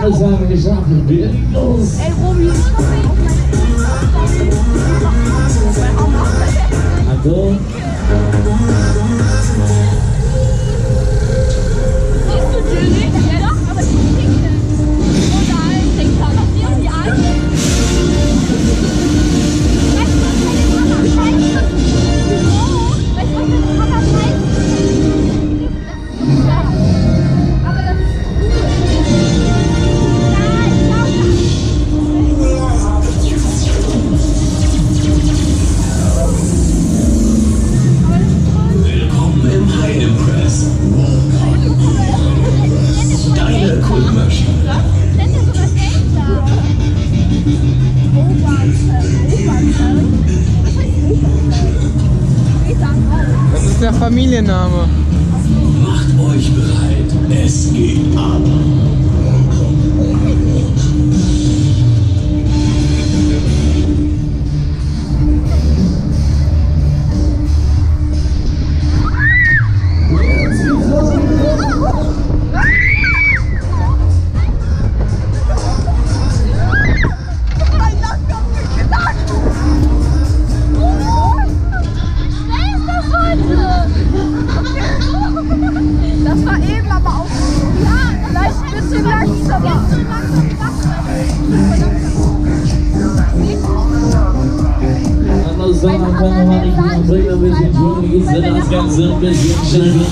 Alles haben wir geschafft. Wir legen los. Ey, Romy, Achtung. siehst du Julie? Ja doch, aber die Trinken. Oh nein, Trinken. Was hier die Arme? Weißt du, was meine Mama scheiße? Weißt du, was meine Mama scheiße? Aber das ist gut. Nein, Willkommen im Heidepress. Deine Kultmaschine. Nennt er sogar Elster. Das ist der Familienname. Macht euch bereit. Es geht ab. Das war eben aber auch. Ja, vielleicht ein bisschen langsamer. Anders sagen kann man nicht mehr. Bringt ein bisschen Ton, geht's dann das Ganze ein bisschen schneller.